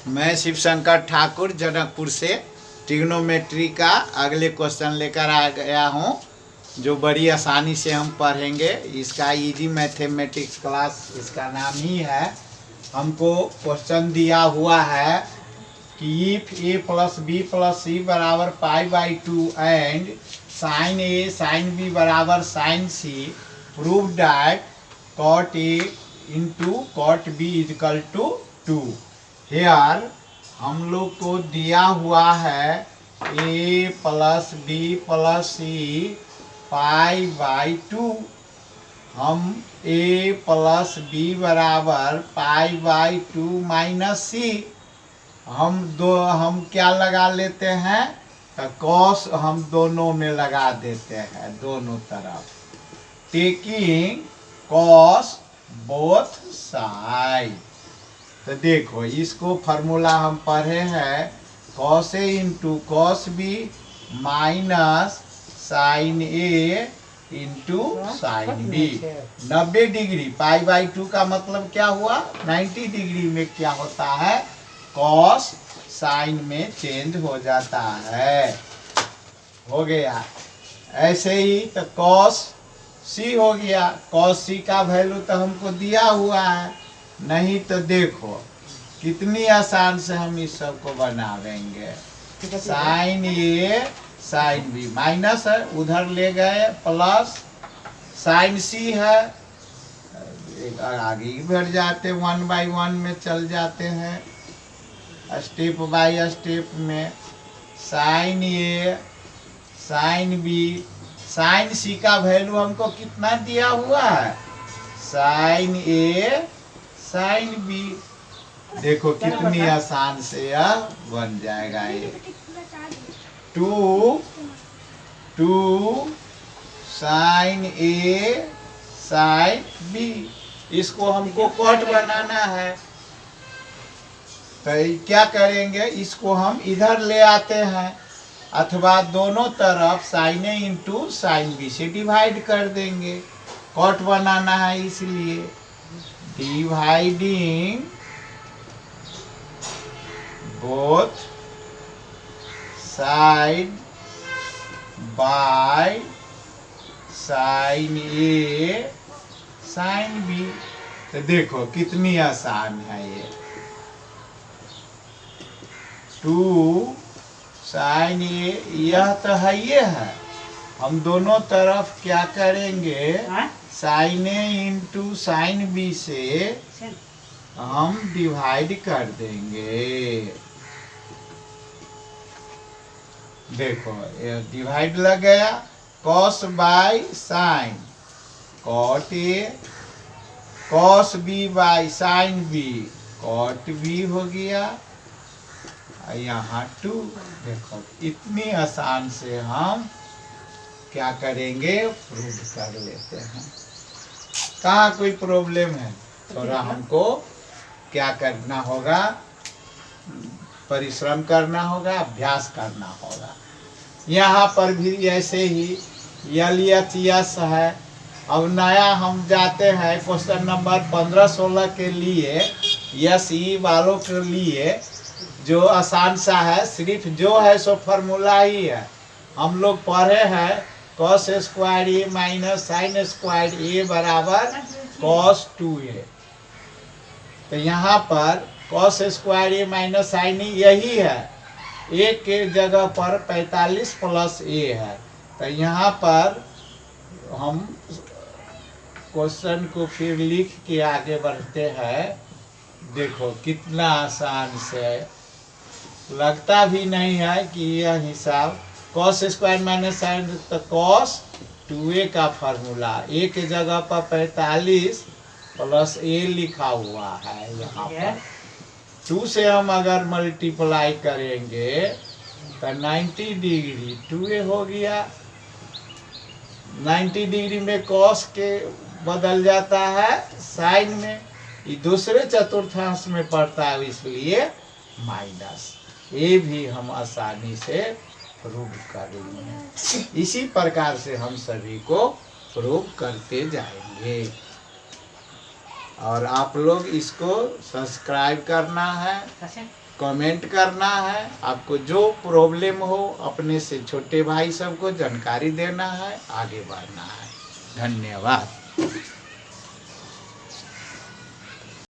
मैं शिव शंकर ठाकुर जनकपुर से ट्रिग्नोमेट्री का अगले क्वेश्चन लेकर आ गया हूँ, जो बड़ी आसानी से हम पढ़ेंगे। इसका इजी मैथमेटिक्स क्लास इसका नाम ही है। हमको क्वेश्चन दिया हुआ है कि if a plus B plus C बराबर π/2 and sine a sine b बराबर sine C, prove that cot a into cot b equal to 2। Here हम लोग को दिया हुआ है a plus B plus C π/2। हम a प्लस बी बराबर π/2 माइनस सी, हम क्या लगा लेते हैं, कॉस हम दोनों में लगा देते हैं, दोनों तरफ, टेकिंग कॉस बोथ साइड। तो देखो इसको फार्मूला हम पढ़े हैं, cos A into cos B minus sine A into sine B. 90 degree π/2 का मतलब क्या हुआ, 90 डिग्री में क्या होता है, कॉस साइन में चेंज हो जाता है। हो गया। ऐसे ही तो कॉस सी हो गया, कॉस सी का वैल्यू तो हमको दिया हुआ है। नहीं तो देखो कितनी आसान से हम इस सब को बनावेंगे। Sign A sine B minus है, उधर ले गए प्लस, साइन सी है, आगे बढ़ जाते 1/1 में चल जाते हैं, स्टेप बाय स्टेप में। Sign A sine B, sign सी का वैल्यू हमको कितना दिया हुआ है, साइन ए साइन बी। देखो कितनी आसान से यह बन जाएगा। ये 2 साइन ए साइन बी, इसको हमको कॉट बनाना है। तो क्या करेंगे, इसको हम इधर ले आते हैं, अथवा दोनों तरफ sine A into sine B से डिवाइड कर देंगे। कॉट बनाना है इसलिए dividing both side by sine A sine B. तो देखो कितनी आसान है ये। 2 साइन ए, यह तो है ये है, हम दोनों तरफ क्या करेंगे, sign A into sine B से हम डिवाइड कर देंगे। देखो ये डिवाइड लग गया, cos by sine, cot A, cos B by sine B, cot B हो गया, यहाँ 2। देखो इतनी आसान से हम क्या करेंगे, प्रूव कर लेते हैं। कहाँ कोई प्रॉब्लम है, थोड़ा हमको क्या करना होगा, परिश्रम करना होगा, अभ्यास करना होगा। यहाँ पर भी ऐसे ही LHS है। अब नया हम जाते हैं क्वेश्चन नंबर 15-16 के लिए, SE वालों के लिए जो आसान सा है, सिर्फ जो है सो फार्मूला ही है। हम लोग पढ़े हैं कॉस स्क्वायर ए माइनस साइन स्क्वायर ए बराबर कॉस 2a। तो यहाँ पर कॉस स्क्वायर ए माइनस साइन ए यही है, ए के जगह पर 45 प्लस ए है। तो यहाँ पर हम क्वेश्चन को फिर लिख के आगे बढ़ते हैं। देखो कितना आसान से, लगता भी नहीं है कि यह हिसाब, कॉस स्क्वायर माइनस साइन, तो कॉस 2a का फार्मूला, ए के जगह पर 45 प्लस ए लिखा हुआ है। यहाँ पर 2 से हम अगर मल्टीप्लाई करेंगे तो 90 डिग्री 2a हो गया। 90 डिग्री में कॉस के बदल जाता है साइन में, ये दूसरे चतुर्थांश में पड़ता है, इसलिए माइनस। ये भी हम आसानी से प्रूव कर लेंगे। इसी प्रकार से हम सभी को प्रूव करते जाएंगे। और आप लोग इसको सब्सक्राइब करना है, कमेंट करना है। आपको जो प्रॉब्लम हो अपने से छोटे भाई सबको जानकारी देना है, आगे बढ़ना है। धन्यवाद।